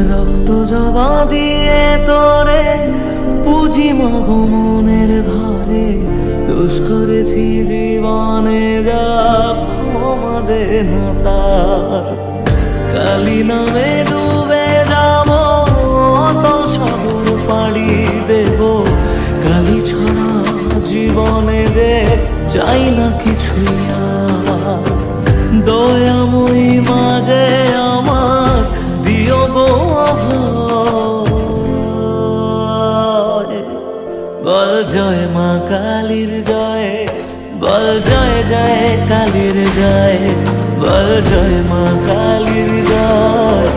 রক্ত জবা দিয়ে তোরে পুজি মাগো মনের ঘরে, দোষ করেছি জীবনে যা ক্ষমা দে না তার। কালী নামে ডুবে যাব অতল সাগর পাড়ি দেব, কালী ছড়া জীবনে যে চাই না কিছুই আর। দয়াময়ী মাঝে আমার দিও গো অভয়, বল জয় মা কালীর জয়, বল জয় জয় কালীর জয়, বল জয় মা কালীর জয়।